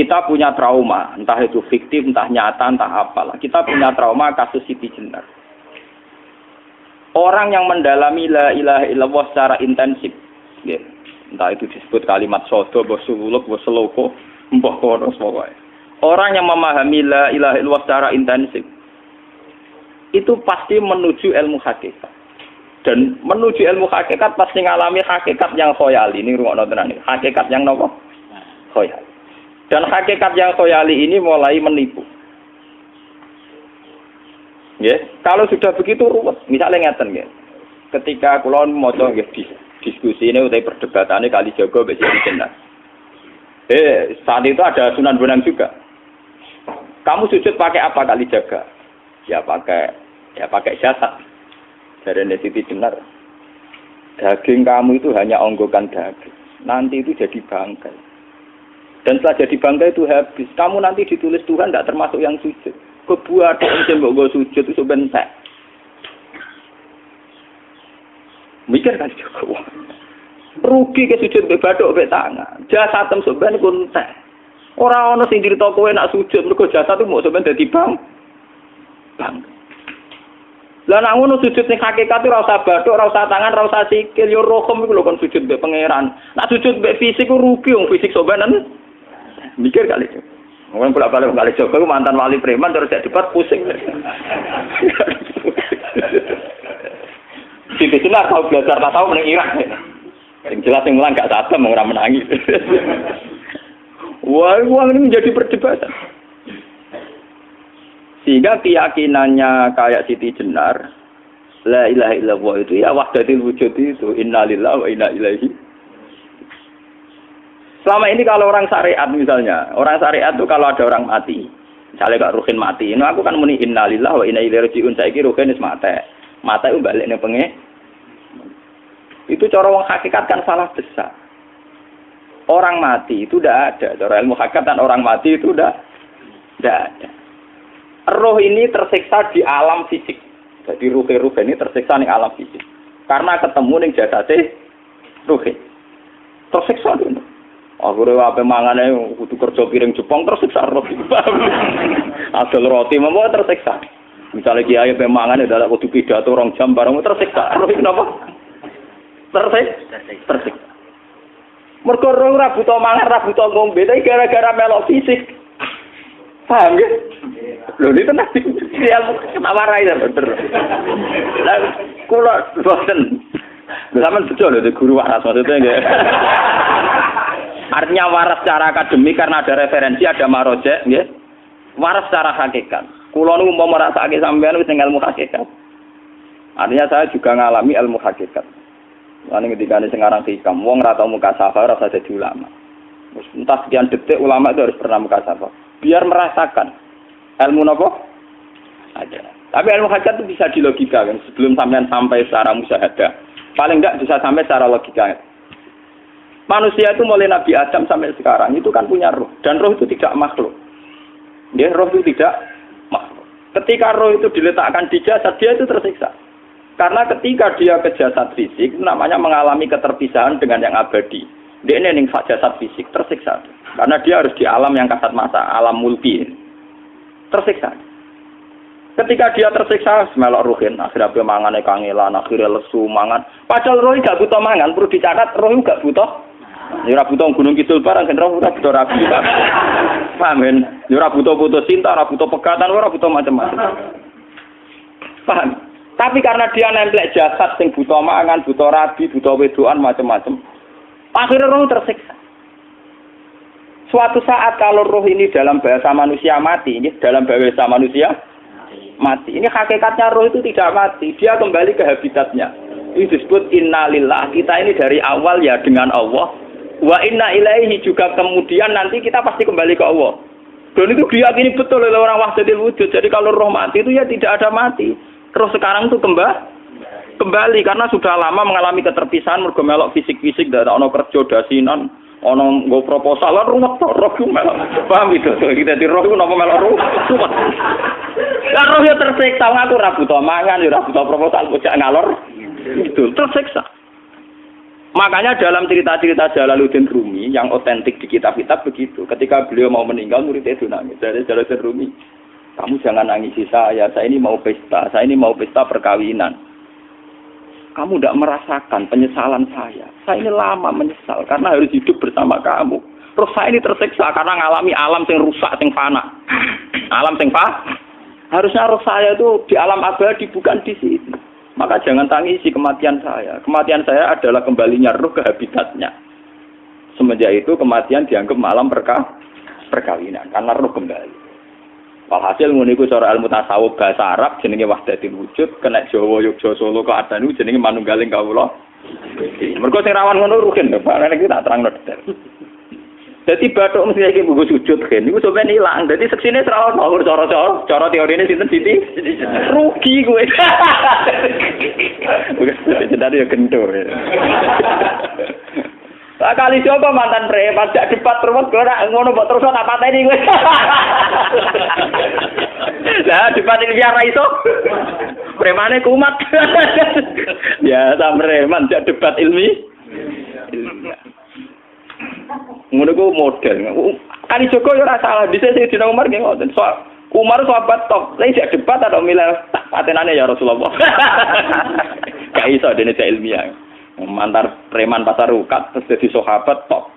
kita punya trauma, entah itu fiktif, entah nyata, entah apalah. Kita punya trauma kasus Siti Jenar. Orang yang mendalami la ilaha illallah secara intensif, ya, entah itu disebut kalimat sodo, bosuluk, boseloko, mbah kono semua. Orang yang memahami la ilaha illallah secara intensif, itu pasti menuju ilmu hakikat. Dan menuju ilmu hakikat pasti ngalami hakikat yang khoyali. Ini rungokno tenan iki. Hakikat yang nopo? Khoyali. Dan hakikat yang khoyali ini mulai menipu. Ya, kalau sudah begitu ruwet. Misalnya ngeten nggih. Ketika kula maca nggih diskusi ini utai perdebatannya kali jago mbek Siti Jenar. Saat itu ada Sunan Bonang juga. Kamu sujud pakai apa kali jaga? Ya pakai jasad. Dari Siti Jenar. Daging kamu itu hanya onggokan daging. Nanti itu jadi bangkai. Dan setelah jadi bangkai itu habis. Kamu nanti ditulis Tuhan tidak termasuk yang sujud. Kebuat yang mbok sujud itu bentek. Mikir kan juga. Rugi ke sujud mbek bathuk mbek tangan. Jasad tem sampean ku entek. Ora ana sing crita kowe nak sujud mergo jasad itu mok sampean dadi bang. Lah nek ngono sujud sing hakikat ora usah bathuk, ora usah tangan, ora usah sikil, yo rohem iku lho kon sujud mbek pangeran. Nak sujud mbek fisik ku rugi wong fisik sampean. Mikir kali. Wong bolak-balik kali Joko mantan wali preman terus jadi debat pusing. Siti Jenar tahu belajar tahu meneng Irak. Yang jelas yang mulang gak satem ora menangi. Wah, ini menjadi perdebatan. Sehingga keyakinannya kayak Siti Jenar, la ilaha illallah itu ya wahdatul wujud itu, innalillahi wa inna ilaihi. Selama ini kalau orang syariat misalnya, orang syariat itu kalau ada orang mati, misalnya Kak Ruhin mati, ini aku kan muni innalillahi wa inna ilaihi raji'un, saiki Ruhin wis mati. Mati itu balik ning penge. Itu cara wong hakikat kan salah besar. Orang mati itu tidak ada. Cara ilmu hakikat dan orang mati itu tidak ada. Roh ini tersiksa di alam fisik. Jadi ruh ini tersiksa di alam fisik. Karena ketemu ning jasate ruh. Tersiksa dulu. Aku ora ape mangane kudu kerja piring Jepang tersiksa roh. Asal roti memang tersiksa. Misalnya kiai ape mangane dadak kudu pidato 2 jam bareng tersiksa. Roh kenapa? Tersiksa. Mergo roh ora butuh mangan, ora butuh ngombe, tapi gara-gara melok fisik. Paham ya? Lho ini tenang kenapa raya bener. Lah kula boten. Sampeyan betul lho guru waras maksudnya nggih. Artinya waras secara akademik karena ada referensi, ada marojek, nggih. Waras secara hakikat. Kula niku umpama rasake sampean wis ilmu hakikat. Artinya saya juga ngalami ilmu hakikat. Lan ketika sing aran hikam, wong ora tau muka safar ora usah dadi ulama. Wis entah sekian detik ulama itu harus pernah muka safar. Biar merasakan ilmu napa? Ada. Tapi ilmu hakikat itu bisa dilogikakan sebelum sampean sampai secara musyahadah. Paling enggak bisa sampai secara logika. Manusia itu mulai Nabi Adam sampai sekarang itu kan punya roh. Dan roh itu tidak makhluk. Dia roh itu tidak makhluk. Ketika roh itu diletakkan di jasad, dia itu tersiksa. Karena ketika dia ke jasad fisik, namanya mengalami keterpisahan dengan yang abadi. Dia ini ning jasad fisik, tersiksa. Karena dia harus di alam yang kasat mata, alam mulki. Tersiksa. Ketika dia tersiksa, melok ruhin, akhirnya dia mangane kangelan, akhirnya lesu mangan. Padahal roh gak butuh mangan, perlu dicatat roh gak butuh. Ya ora butuh gunung kidul barang, kan ora butuh rabi. Paham kan? Ya ora butuh putus cinta, ora butuh pegatan, ora butuh macam-macam. Paham? Tapi karena dia nemplek jasad sing butuh mangan, butuh rabi, butuh wedoan macam-macam. Akhirnya roh tersiksa. Suatu saat kalau roh ini dalam bahasa manusia mati, ini dalam bahasa manusia mati. Ini hakikatnya roh itu tidak mati, dia kembali ke habitatnya. Ini disebut innalillah. Kita ini dari awal ya dengan Allah. Wa inna ilaihi juga kemudian nanti kita pasti kembali ke Allah. Dan itu diyakini betul oleh orang wahdatul wujud. Jadi kalau roh mati itu ya tidak ada mati. Roh sekarang itu kembali karena sudah lama mengalami keterpisahan mergo melok fisik-fisik dan ono kerja dasinan, ono nggo proposal lan ruwet roh ku melok. Paham itu? Kita di roh ku napa melok roh? Lah roh ya tersiksa aku ora butuh mangan, ora butuh proposal bocah ngalor. Itu tersiksa. Makanya dalam cerita-cerita Jalaluddin Rumi yang otentik di kitab-kitab begitu. Ketika beliau mau meninggal, muridnya itu nangis. Dari Jalaluddin Rumi, kamu jangan nangisi saya ini mau pesta, perkawinan. Kamu tidak merasakan penyesalan saya ini lama menyesal karena harus hidup bersama kamu. Terus saya ini tersiksa karena ngalami alam yang rusak, yang fana. Alam yang fana. Harusnya roh saya itu di alam abadi, bukan di sini. Maka jangan tangisi kematian saya. Kematian saya adalah kembalinya roh ke habitatnya. Semenjak itu kematian dianggap malam perkawinan karena roh kembali. Walhasil ngono iku cara ilmu tasawuf bahasa Arab jenenge wahdatul wujud, kena Jawa Yogyakarta Solo kok adanu jenenge manunggaling kawula. Mergo sing rawan ngono rugen lho, Pak. Nek tak terangno detail. Dadi bathuk mesti iki buku sujud kan. Niku sampeyan ilang. Dadi seksine ora ono cara teorine sinten Siti? Rugi kowe. Bukan jadi ya kentur. Lah kali coba mantan preman jak debat terus kowe ora ngono mbok terus tak pateni kowe. Lah debat ini biar ra iso. Premane kumat. Ya sam preman jak debat ilmi. Ngono ku model. Kali Joko ya ora salah. Dhisik Sayyidina Umar nggih ngoten. Umar sahabat top. Lah isih debat atau milih patenane ya Rasulullah. Gak iso dene ilmiah. Mantar preman pasar rukat terus jadi sahabat top.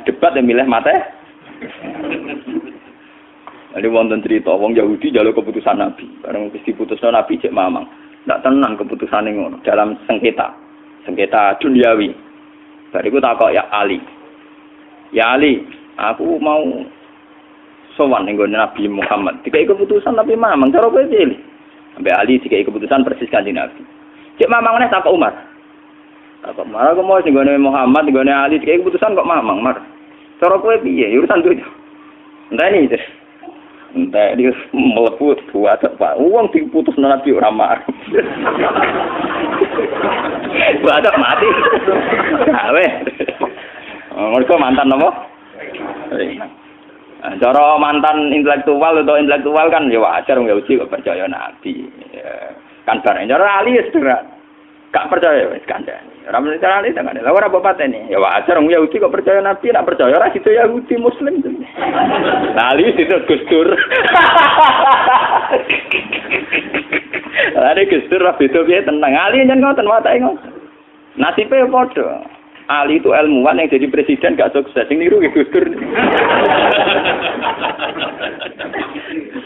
Debat yang milih mate. Ada wonten cerita wong Yahudi njaluk keputusan Nabi. Bareng wis diputusno Nabi cek mamang. Ndak tenang keputusane ngono dalam sengketa duniawi. Bariku takok ya Ali. Ya Ali, aku mau sowan ning Nabi Muhammad. Dikai keputusan Nabi mamang cara kowe pilih. Sampai Ali dikai keputusan persis kanjeng Nabi. Cek mamang neh takok Umar. Takok Umar aku mau sing Muhammad, ning Ali dikai keputusan kok mamang, Mar. Cara kowe piye? Urusan dunya. Enteni iki. Entah dia melepuh buat apa? Uang diputus Nabi ora marah. Buat mati. Gawe. Mereka mantan apa? Cara mantan intelektual kan ya wajar wong Yahudi kok percaya Nabi. Kan bareng cara Ali ya sederhana. Gak percaya wis kandhani. Ora mesti cara Ali tenan. Lah ora bapatene. Ya wajar wong Yahudi kok percaya Nabi, nek percaya ora situ Yahudi Muslim. Lah Ali situ Gus Dur. Ada Gus Dur itu piye tenang. Ali nyen ngoten watake ngoten. Nasibe padha. Ali itu ilmuwan yang jadi presiden gak sukses. Sing niru Gus Dur.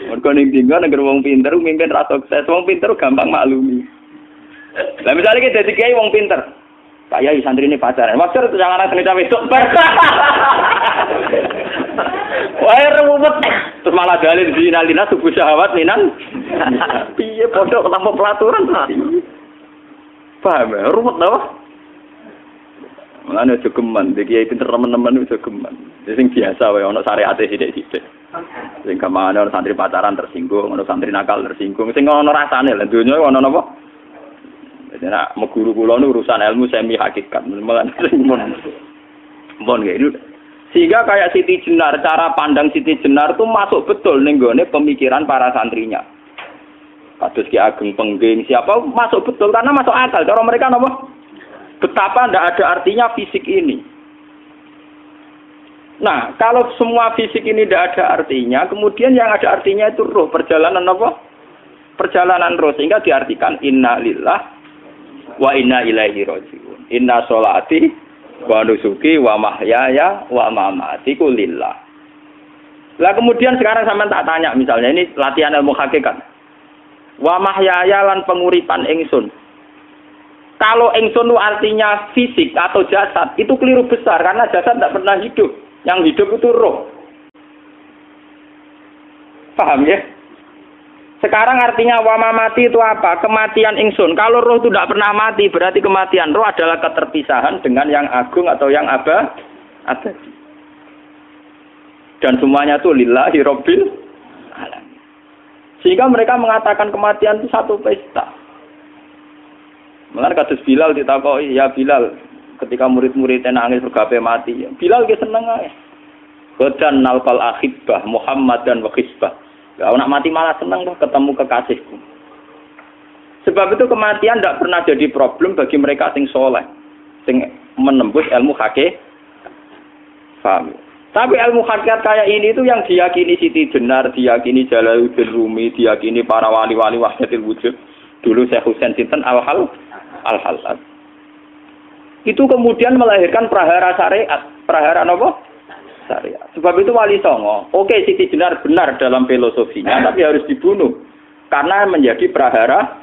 Mergo ning dinggo nek wong pinter mimpin ra sukses. Wong pinter gampang maklumi. Lah misalnya kita jadi kiai wong pinter. Kayak santri ini pacaran. Maksud itu jangan asli cawe itu. Wah ruwet. Terus malah dalil zinalina subuh syahwat minan. Piye pondok tanpa pelaturan. Paham ya? Ruwet tau. Mulane aja geman, iki kiai pinter teman-teman aja geman. Sing biasa wae ana syariate sithik-sithik. Sing kamane ana santri pacaran tersinggung, ana santri nakal tersinggung. Sing ana rasane lha donya ana napa? Nek meguru kula nu urusan ilmu semi hakikat. Mon itu. Sehingga kayak Siti Jenar, cara pandang Siti Jenar itu masuk betul ning gone pemikiran para santrinya. Kados Ki Ageng Pengging siapa masuk betul karena masuk akal. Cara mereka napa? Betapa tidak ada artinya fisik ini. Nah, kalau semua fisik ini tidak ada artinya, kemudian yang ada artinya itu roh, perjalanan apa? Perjalanan roh, sehingga diartikan inna lillah wa inna ilaihi raji'un. Inna sholati wa nusuki wa mahyaya wa mamati ku lillah. Lah kemudian sekarang sampean tak tanya misalnya ini latihan ilmu hakikat. Wa mahyaya lan penguripan ingsun. Kalau ingsun itu artinya fisik atau jasad, itu keliru besar karena jasad tidak pernah hidup. Yang hidup itu roh. Paham ya? Sekarang artinya wama mati itu apa? Kematian ingsun. Kalau roh itu tidak pernah mati, berarti kematian roh adalah keterpisahan dengan yang agung atau yang abadi. Dan semuanya itu lillahi rabbil alamin. Sehingga mereka mengatakan kematian itu satu pesta. Mulane kados Bilal ditakoki, ya Bilal, ketika murid-muridnya nangis bergape mati, Bilal ge seneng ae. Godan nalqal akhibah Muhammad dan wa hisbah. Ya nak mati malah seneng tuh ketemu kekasihku. Sebab itu kematian tidak pernah jadi problem bagi mereka sing soleh, sing menembus ilmu hakikat. Paham? Tapi ilmu hakikat kayak ini itu yang diyakini Siti Jenar, diyakini Jalaluddin Rumi, diyakini para wali-wali wahdatul wujud. Dulu Syekh Husain Sinten Al-Halal. Itu kemudian melahirkan prahara syariat. Prahara apa? Syariat. Sebab itu Wali Songo, oke Siti Jenar benar dalam filosofinya, tapi harus dibunuh. Karena menjadi prahara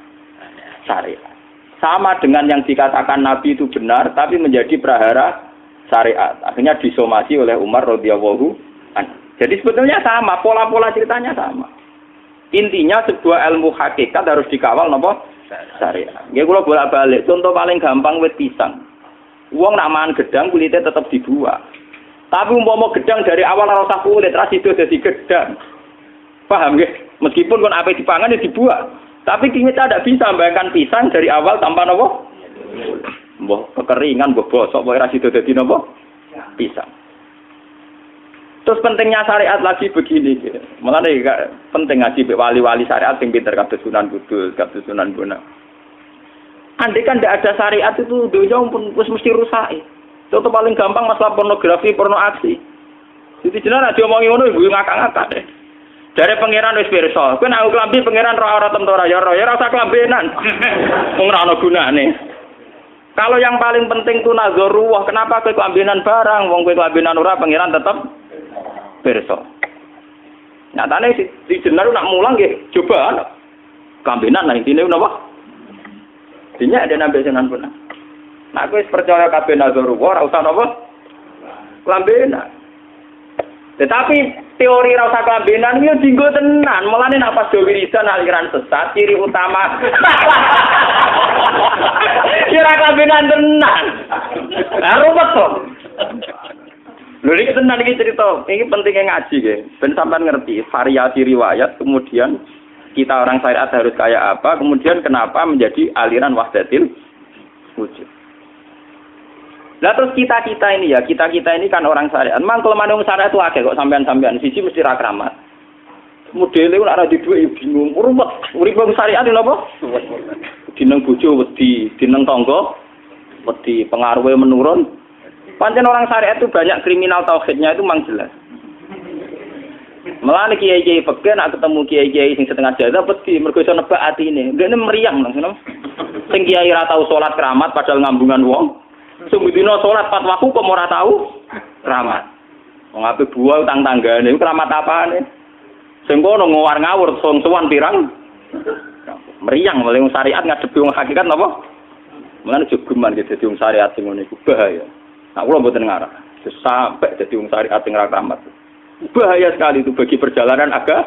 syariat. Sama dengan yang dikatakan Nabi itu benar, tapi menjadi prahara syariat. Akhirnya disomasi oleh Umar radhiyallahu anhu. Jadi sebetulnya sama, pola-pola ceritanya sama. Intinya sebuah ilmu hakikat harus dikawal napa? Syariat. Nggih kula bolak-balik, contoh paling gampang wit pisang. Wong nak mangan gedang kulitnya tetap dibuang. Tapi umpama gedang dari awal ora usah kulit, ra sido dadi gedang. Paham nggih? Meskipun kon ape dipangan ya dibuang. Tapi kita tidak bisa membayangkan pisang dari awal tanpa napa? Mbah kekeringan, mbah bosok, mbah ra sido dadi napa? Pisang. Terus pentingnya syariat lagi begini, malah penting ngaji wali-wali syariat yang pinter kados Sunan Kudus, kados Sunan Bonang. Andai kan tidak ada syariat itu dunia pun mesti rusak. Contoh paling gampang masalah pornografi, porno aksi. Jadi jenar aja omongi ngono ibu ngakak-ngakak deh. Dari pangeran wis pirsa, kowe nek klambi pangeran ora tentu ora ya ora usah klambenan. Wong ora ana gunane. Kalau yang paling penting tuh nazarullah, kenapa kowe klambenan barang, wong kowe klambenan ora pangeran tetep pirsa. Nyatane si jenar nak mulang nggih coba klambenan nah intine napa? Dinya ada nabi Sunan Bonang. Nah kowe percaya kabeh nazarullah ora usah napa? Klambenan. Tetapi teori ra usah klambenan yo dinggo tenan. Mulane nek pas do wiridan aliran sesat ciri utama. Kira klambenan tenan. Lah ruwet to. Lho iki tenan iki cerita. Iki pentingnya ngaji nggih. Ben sampean ngerti variasi riwayat kemudian kita orang syariat harus kayak apa, kemudian kenapa menjadi aliran wahdatil wujud. Lah terus kita-kita ini kan orang syariat. Memang kalau manung syariat itu akeh kok sampean-sampean siji mesti ra kramat. Modele ora ada duwe bingung, ruwet. Urip wong syariat lho apa? Dineng bojo wedi, dineng tangga wedi, pengaruhe menurun. Pancen orang syariat itu banyak kriminal tauhidnya itu memang jelas. Malah kiai-kiai peken nak ketemu kiai-kiai sing setengah jaza wedi mergo iso nebak atine. Ndekne meriang langsung. Sing kiai ra tau salat keramat padahal ngambungan wong. Sumudina salat pas waktu kok ora tau keramat. Wong ape buah utang tanggane iku keramat apane? Sing kono ngawur ngawur sowan pirang. Meriang oleh wong syariat ngadepi wong hakikat napa? Mulane jogeman gitu dadi wong syariat sing ngene iku bahaya. Nah kula mboten ngarah. Sampai dadi wong syariat sing ra keramat. Bahaya sekali itu bagi perjalanan agama.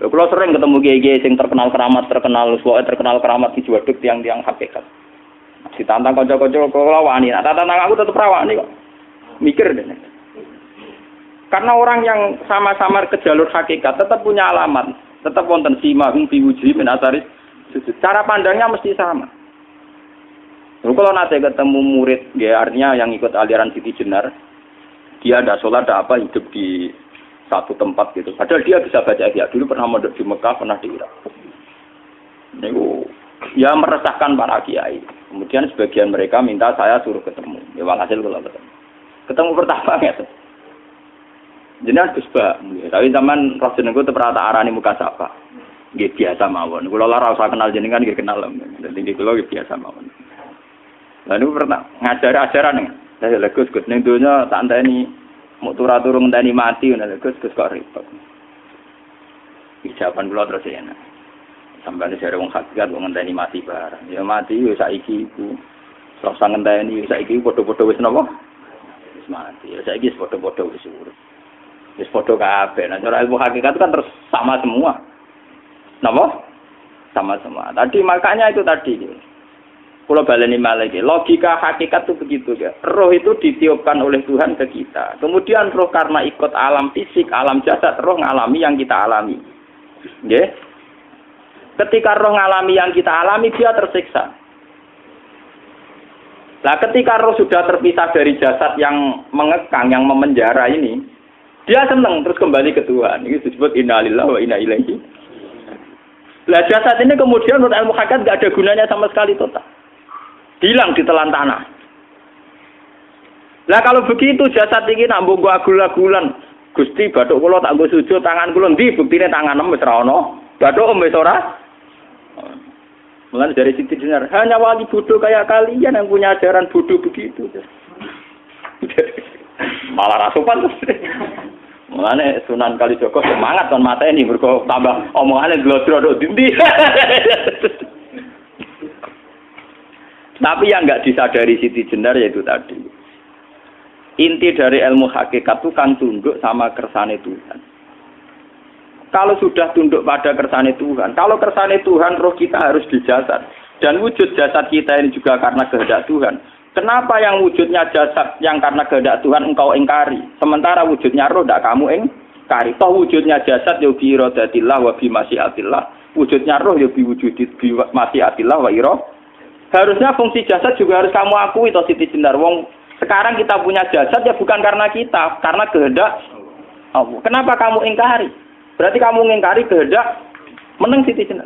Kalau sering ketemu kiai-kiai yang terkenal keramat di Juwaduk tiang-tiang hakikat. Ditantang kanca-kanca kula wani, nak tantang aku tetep rawani kok. Mikir deh. Karena orang yang sama-sama ke jalur hakikat tetap punya alamat, tetap wonten simahum fi wujuhi min atharis sujud. Cara pandangnya mesti sama. Kalau nanti ketemu murid, ya artinya yang ikut aliran Siti Jenar, dia ada sholat, ada apa, hidup di satu tempat gitu. Padahal dia bisa baca ihya. Dulu pernah mondok di Mekah, pernah di Irak. Itu ya meresahkan para kiai. Kemudian sebagian mereka minta saya suruh ketemu. Ya walhasil kalau ketemu pertama ya. Jenengan Gus Ba. Tapi zaman roh jenengku teu pernah tak arani muka sapa. Nggih biasa mawon. Kula ora usah kenal jenengan nggih kenal. Dadi kula nggih biasa mawon. Lah niku pernah ngajar-ajaran. Saya Gus ning donya tak enteni mau turu-turu ngenteni mati ngono Gus kok repot. Ijaban kula terus enak. Sampeyan jare wong hakikat wong ngenteni mati barang. Ya mati yo saiki iku. Ora usah ngenteni saiki padha-padha wis napa? Wis mati. Ya saiki wis padha-padha wis urip. Wis padha kabeh. Nah cara ilmu hakikat kan terus sama semua. Napa? Sama semua. Tadi makanya itu tadi. Kalau baleni malagi, logika hakikat itu begitu ya. Roh itu ditiupkan oleh Tuhan ke kita. Kemudian roh karena ikut alam fisik, alam jasad, roh ngalami yang kita alami. Nggih. Ketika roh ngalami yang kita alami, dia tersiksa. Nah, ketika roh sudah terpisah dari jasad yang mengekang, yang memenjara ini, dia senang terus kembali ke Tuhan. Ini disebut innalillahi wa inna ilaihi. Lah jasad ini kemudian menurut ilmu hakikat enggak ada gunanya sama sekali total. Hilang di telan tanah. Lah kalau begitu jasad iki nak mbok agul-agulan. Gusti bathuk kula tak nggo sujud tangan kula ndi buktine tangan wis ra ono. Bathuk wis ora. Mulane dari Siti Jenar, hanya wali bodoh kayak kalian yang punya ajaran bodoh begitu. Malah rasupan terus. Mulane Sunan Kalijaga semangat kon mateni mergo tambah omongane glodro ndi. Tapi yang enggak disadari Siti Jenar yaitu tadi. Inti dari ilmu hakikat itu kan tunduk sama kersane Tuhan. Kalau sudah tunduk pada kersane Tuhan, kalau kersane Tuhan roh kita harus di jasad. Dan wujud jasad kita ini juga karena kehendak Tuhan. Kenapa yang wujudnya jasad yang karena kehendak Tuhan engkau ingkari? Sementara wujudnya roh tidak kamu ingkari. Toh wujudnya jasad ya bi iradatillah wa bi masyiatillah. Wujudnya roh ya bi wujudit bi masyiatillah wa ira. Harusnya fungsi jasad juga harus kamu akui toh Siti Jenar. Wong sekarang kita punya jasad ya bukan karena kita, karena kehendak Allah. Kenapa kamu ingkari? Berarti kamu mengingkari kehendak meneng Siti Jenar.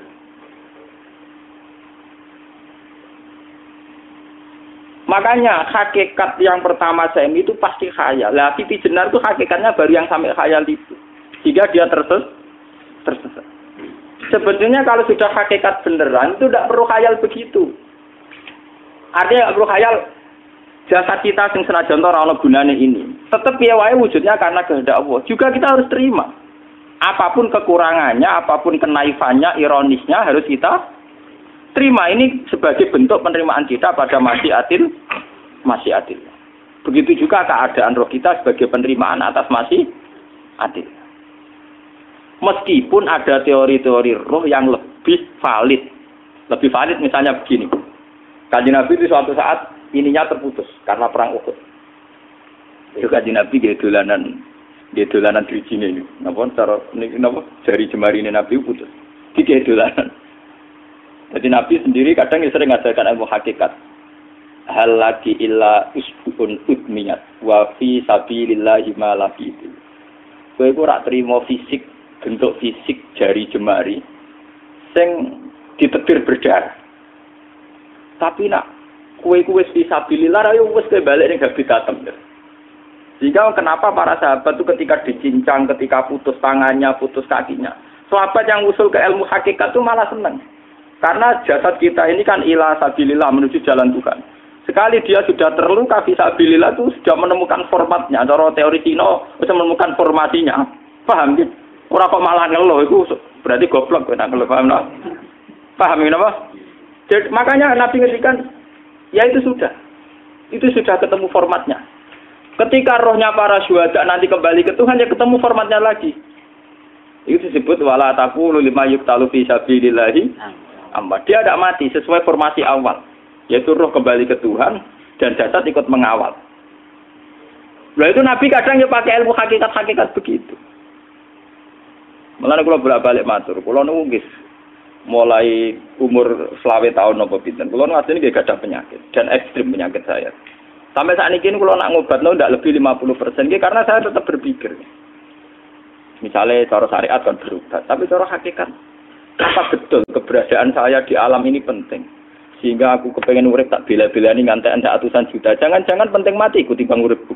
Makanya hakikat yang pertama Saim itu pasti khayal. Lah Siti Jenar itu hakikatnya baru yang sampai khayal itu. Sehingga dia tersesat. Sebetulnya kalau sudah hakikat beneran itu tidak perlu khayal begitu. Artinya tidak perlu khayal jasad kita sing senajan ora ana gunane ini. Tetap ya wae wujudnya karena kehendak Allah. Juga kita harus terima. Apapun kekurangannya, apapun kenaifannya, ironisnya harus kita terima. Ini sebagai bentuk penerimaan kita pada masyiatil. Begitu juga keadaan roh kita sebagai penerimaan atas masyiatil. Meskipun ada teori-teori roh yang lebih valid. Lebih valid misalnya begini. Kanjeng Nabi itu suatu saat ininya terputus karena perang Uhud. Itu Kanjeng Nabi dia dolanan drijine ini. Napa cara napa jari jemari ini Nabi putus. Iki dolanan. Jadi Nabi sendiri kadang sering ngajarkan ilmu hakikat. Hal lagi illa usbun udmiyat wa fi sabilillahi ma laqitu. Kowe ora trimo fisik, bentuk fisik jari jemari sing ditebir berdarah. Tapi nak kowe wis fi sabilillah ayo wis balik ning habitatem. Sehingga kenapa para sahabat itu ketika dicincang, ketika putus tangannya, putus kakinya. Sahabat yang usul ke ilmu hakikat itu malah senang. Karena jasad kita ini kan ila sabilillah menuju jalan Tuhan. Sekali dia sudah terluka fisabilillah itu sudah menemukan formatnya. Cara teori Cina sudah menemukan formasinya. Paham gitu? Orang kok malah ngeluh itu berarti goblok kena ngeluh. Paham tak? Paham kenapa? Jadi, makanya Nabi ngertikan ya itu sudah ketemu formatnya. Ketika rohnya para syuhada nanti kembali ke Tuhan, ya ketemu formatnya lagi. Itu disebut wala taqulu lima yuqtalu fi sabilillahi amma. Dia tidak mati sesuai formasi awal, yaitu roh kembali ke Tuhan dan jasad ikut mengawal. Nah itu Nabi kadang ya pakai ilmu hakikat begitu. Mulane kula bolak-balik matur, kula niku nggih mulai umur 20 tahun napa pinten. Kula nu asline nggih gadah penyakit dan ekstrim penyakit saya. Sampai saat ini kalau nak ngobatno tidak lebih 50%, karena saya tetap berpikir. Misalnya cara syariat kan berobat, tapi cara hakikat apa betul keberadaan saya di alam ini penting. Sehingga aku kepengen urip tak bela-belani ngantek atusan juta. Jangan-jangan penting mati ku timbang uripku.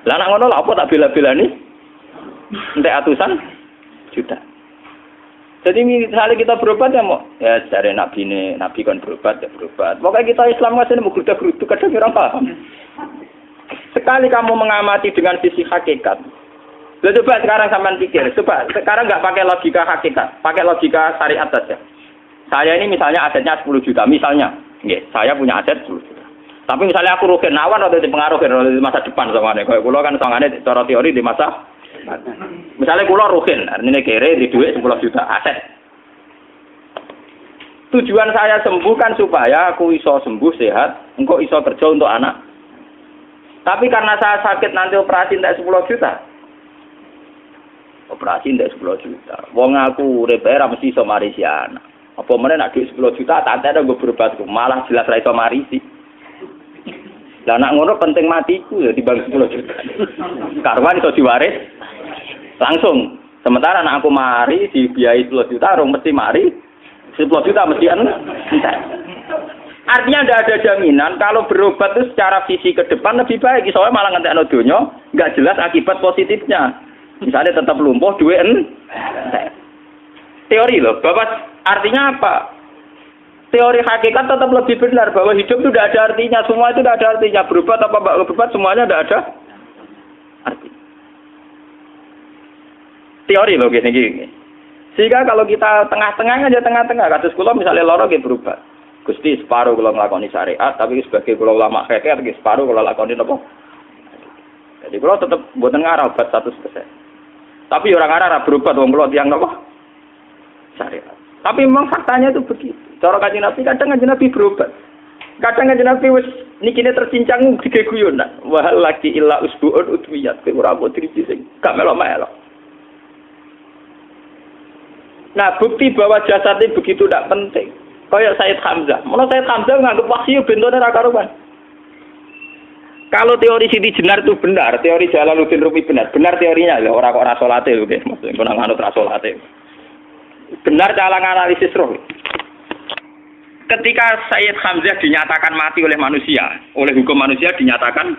Lah nak ngono lha apa tak bela-belani? Entek atusan juta. Jadi misalnya kita berobat ya mau, ya cari nabi kan berobat ya berobat. Pokoknya kita Islam nggak sih mau geruda-gerudu kadang orang paham. Sekali kamu mengamati dengan sisi hakikat, coba sekarang sampean pikir, coba sekarang nggak pakai logika hakikat, pakai logika syariat saja. Saya ini misalnya asetnya 10 juta, misalnya, saya punya aset 10 juta. Tapi misalnya aku rugi nawar atau dipengaruhi di masa depan sama nih, kalau pulau kan soalnya cara teori di masa. Misalnya kulo ruhin, artinya kere di duit 10 juta aset. Tujuan saya sembuh kan supaya aku iso sembuh sehat, engkau iso kerja untuk anak. Tapi karena saya sakit nanti operasi tidak 10 juta. Operasi tidak 10 juta. Wong aku repera mesti iso marisi anak. Apa meneh nak duit 10 juta tak ada gue berobat malah jelas ra iso marisi. Lah nak ngono penting matiku ya dibagi 10 juta. Karwan iso diwaris langsung. Sementara anak aku mari dibiayai 10 juta, orang mesti mari 10 juta mesti entek. Artinya tidak ada jaminan kalau berobat itu secara visi ke depan lebih baik. Soalnya malah ngentekno donya nggak jelas akibat positifnya. Misalnya tetap lumpuh duwe teori loh. Bapak artinya apa? Teori hakikat tetap lebih benar bahwa hidup itu tidak ada artinya. Semua itu tidak ada artinya. Berobat apa enggak berobat semuanya tidak ada arti. Teori loh gini. Sehingga kalau kita tengah-tengah aja tengah-tengah kasus kula misalnya lara nggih berobat. Gusti separuh kalau ngelakoni syariat, tapi sebagai kalau ulama fikih, separuh kalau lakoni apa? Jadi kalau tetap buatan ngarah obat 100%. Tapi orang ngarah berobat, wong kalau tiang apa? Syariat. Tapi memang faktanya itu begitu. Cara Kanjeng Nabi kadang Kanjeng Nabi berobat. Kadang Kanjeng Nabi wis nikine tercincang dige guyonan. Wahal lagi illa usbuun udwiyat. Ora mbok driji sing gak melok-melok. Nah, bukti bahwa jasad ini begitu tidak penting. Kayak Sayyid Hamzah. Menurut Sayyid Hamzah nganggep wahyu bentone ra karuan. Kalau teori Siti Jenar itu benar, teori Jalaluddin Rumi benar teorinya lho, ora kok ra salate lho nggih, maksud kok nang anut ra salate. Benar cara analisis roh. Ketika Sayyid Hamzah dinyatakan mati oleh manusia, oleh hukum manusia dinyatakan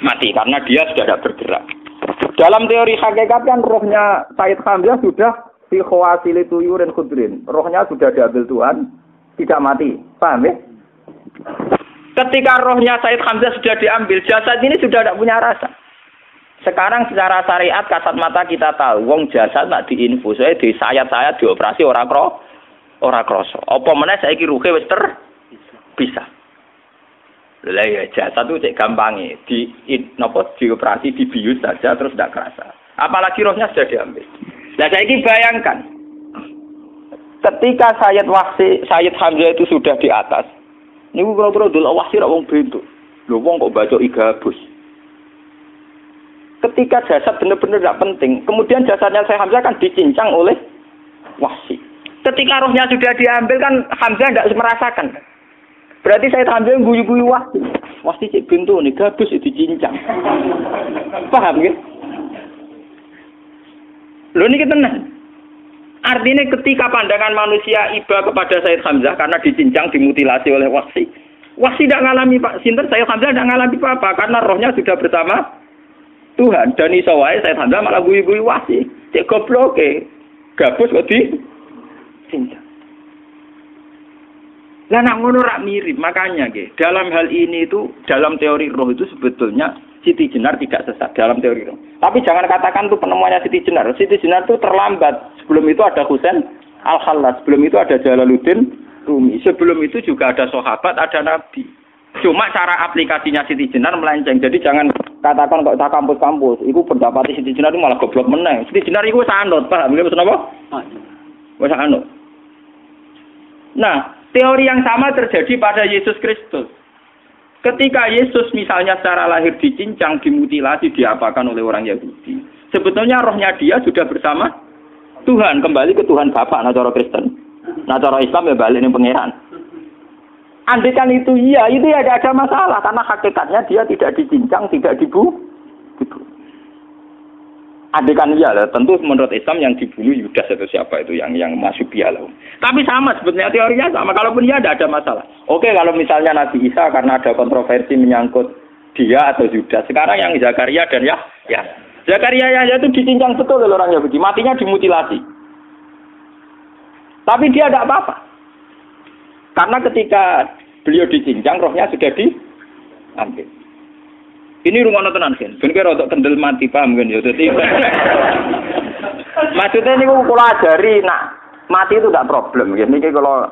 mati karena dia sudah tidak bergerak. Dalam teori hakikat kan rohnya Sayyid Hamzah sudah fi khawasili tuyurin khudrin. Rohnya sudah diambil Tuhan, tidak mati. Paham ya? Ketika rohnya Sayyid Hamzah sudah diambil, jasad ini sudah tidak punya rasa. Sekarang secara syariat kasat mata kita tahu, wong jasad nak diinfus, di sayat-sayat dioperasi ora kroso. Apa meneh saiki ruhe wis bisa. Lah ya jasad itu cek gampange, dioperasi dibius saja terus tidak kerasa. Apalagi rohnya sudah diambil. Nah saiki bayangkan, ketika Sayyid Hamzah itu sudah di atas, niku kira-kira delok wahsi ra wong bentuk. Lho wong kok baca igabus. Ketika jasad benar-benar tidak penting, kemudian jasadnya Sayyid Hamzah kan dicincang oleh wahsi. Ketika rohnya sudah diambil kan Hamzah tidak merasakan. Berarti Sayyid Hamzah guyu-guyu wahsi. Wahsi cek bentuk nih gabus dicincang. Paham ya? Lho niki tenan. Artinya ketika pandangan manusia iba kepada Sayyid Hamzah karena dicincang, dimutilasi oleh wahsi. Wahsi tidak mengalami Pak Sinten, Sayyid Hamzah tidak mengalami apa-apa karena rohnya sudah bersama Tuhan. Dan iso wae Sayyid Hamzah malah guyu-guyu wahsi. Cek gobloke. Gabus kok dicincang. Lah nak ngono rak mirip, makanya nggih. Dalam hal ini itu dalam teori roh itu sebetulnya Siti Jenar tidak sesat dalam teori roh. Tapi jangan katakan itu penemuannya Siti Jenar. Siti Jenar itu terlambat. Sebelum itu ada Husain Al-Khallas, sebelum itu ada Jalaluddin Rumi. Sebelum itu juga ada sahabat, ada nabi. Cuma cara aplikasinya Siti Jenar melenceng. Jadi jangan katakan kok tak kampus-kampus, iku pendapat Siti Jenar itu malah goblok meneh. Siti Jenar iku wis anut, paham nggih maksud apa? Wis anut. Nah, teori yang sama terjadi pada Yesus Kristus. Ketika Yesus misalnya secara lahir dicincang, dimutilasi, diapakan oleh orang Yahudi. Sebetulnya rohnya dia sudah bersama Tuhan, kembali ke Tuhan Bapa, nah cara Kristen. Nah cara Islam ya balik ning pangeran. Andaikan itu iya, itu ya tidak ada masalah karena hakikatnya dia tidak dicincang, tidak dibunuh. Andaikan iya lah, tentu menurut Islam yang dibunuh Yudas atau siapa itu yang masuk bialah. Tapi sama sebetulnya teorinya sama. Kalaupun iya tidak ada masalah. Oke, kalau misalnya Nabi Isa karena ada kontroversi menyangkut dia atau Yudas. Sekarang yang Zakaria dan ya. Zakaria Yahya itu dicincang betul oleh orang Yahudi, matinya dimutilasi. Tapi dia tidak apa-apa. Karena ketika beliau dicincang, rohnya sudah diambil. Ini rumah tenan kan. Ben kira untuk kendel mati paham kan ya. Dadi maksudnya niku kula ajari nak mati itu tidak problem nggih. Niki kalau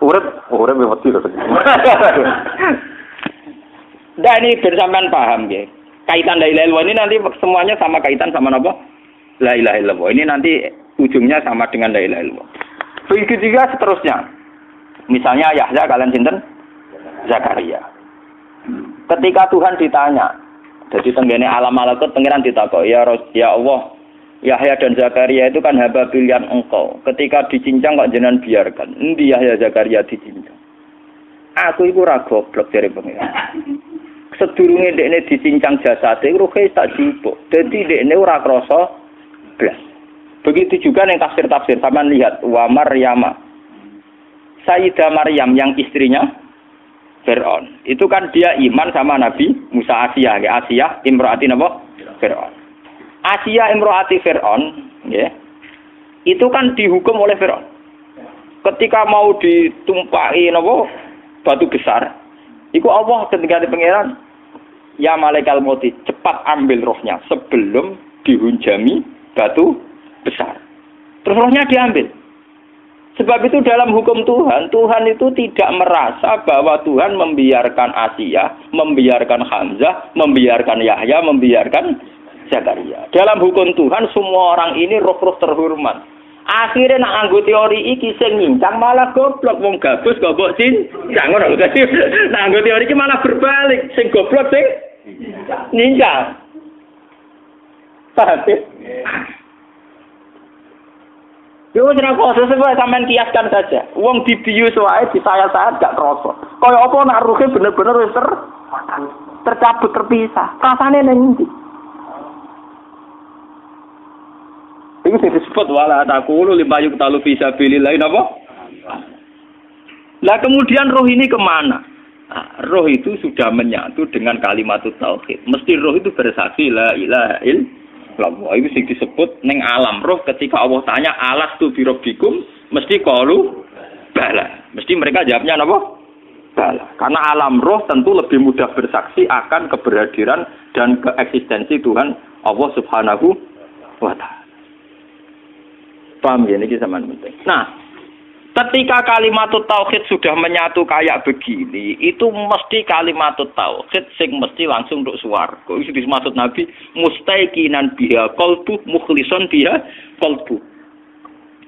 urip wedi lho. Nah ini bersamaan paham nggih. Kaitan la ilaha illallah ini nanti semuanya sama kaitan sama apa? La ilaha illallah. Ini nanti ujungnya sama dengan la ilaha illallah. Begitu juga seterusnya. Misalnya Yahya kalian sinten? Zakaria. Ketika Tuhan ditanya, jadi tenggene alam malakut pangeran ditakok, ya Allah, Yahya dan Zakaria itu kan hamba pilihan engkau. Ketika dicincang kok jenengan biarkan. Endi Yahya Zakaria dicincang? Aku iku ora goblok dari pangeran. Sedurunge dekne dicincang jasate ruhe tak jupuk. Dadi dekne ora krasa blas. Begitu juga ning tafsir-tafsir sampean lihat wa Maryama Sayyidah Maryam yang istrinya Fir'aun. Itu kan dia iman sama Nabi Musa. Asiyah imro'ati napa? Fir'aun. Asiyah imro'ati Fir'aun, ya. Itu kan dihukum oleh Fir'aun. Ketika mau ditumpaki napa? Batu besar. Iku Allah ketika di pangeran, ya malaikal mauti, cepat ambil rohnya sebelum dihunjami batu besar. Terus rohnya diambil. Sebab itu dalam hukum Tuhan, Tuhan itu tidak merasa bahwa Tuhan membiarkan Asiyah, membiarkan Hamzah, membiarkan Yahya, membiarkan Zakaria. Dalam hukum Tuhan semua orang ini roh-roh terhormat. Akhirnya nak anggo teori iki sing nyincang malah goblok, wong gabus goblok cincang ngono lho. Nah anggo teori iki malah berbalik, sing goblok sing nyincang. Paham? Yo ora kok sesuai sampean kiaskan saja. Wong dibius wae disayat-sayat gak krasa. Kaya apa nak ruhe bener-bener wis tercabut terpisah. Rasane ning ndi? Itu disebut wala taqulu limayuk talu fi sabilillah napa? Lah kemudian roh ini kemana? Nah, roh itu sudah menyatu dengan kalimat tauhid. Mesti roh itu bersaksi la ilaha illallah. Itu sing disebut ning alam roh ketika Allah tanya alastu bi rabbikum mesti qalu bala. Mesti mereka jawabnya napa? Bala. Karena alam roh tentu lebih mudah bersaksi akan keberhadiran dan keeksistensi Tuhan Allah Subhanahu wa taala. Paham ya, ini sama penting. Nah, ketika kalimat tauhid sudah menyatu kayak begini, itu mesti kalimat tauhid sing mesti langsung untuk swarga. Itu dimaksud Nabi mustaiqinan biha qalbu mukhlishon biha qalbu.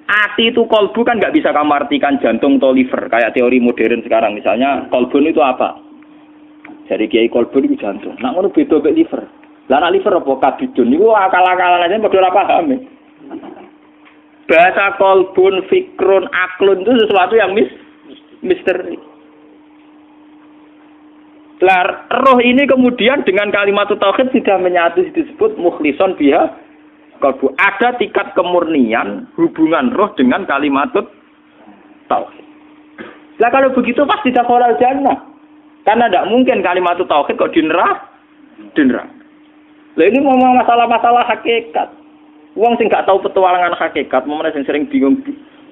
Ati itu qalbu kan nggak bisa kamu artikan jantung atau liver kayak teori modern sekarang. Misalnya qalbun itu apa? Jadi kiai qalbun itu jantung. Nah, ngono beda mek liver. Lah nek liver apa kabidun niku akal-akalan aja padha ora paham. Bahasa kolbun, fikrun, aklun itu sesuatu yang misteri. Roh ini kemudian dengan kalimat tauhid sudah menyatu disebut mukhlishon biha kolbu. Ada tingkat kemurnian hubungan roh dengan kalimat tauhid. Lah kalau begitu pasti dakhalal jannah. Karena tidak mungkin kalimat tauhid kok dineraka. Lah ini ngomong masalah-masalah hakikat. Wong sing gak tahu petualangan hakikat, momene sing sering bingung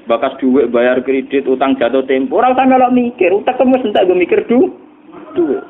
bakas dhuwit, bayar kredit, utang jatuh tempo, ora usah melok mikir, utek wis entek go mikir dhuwit.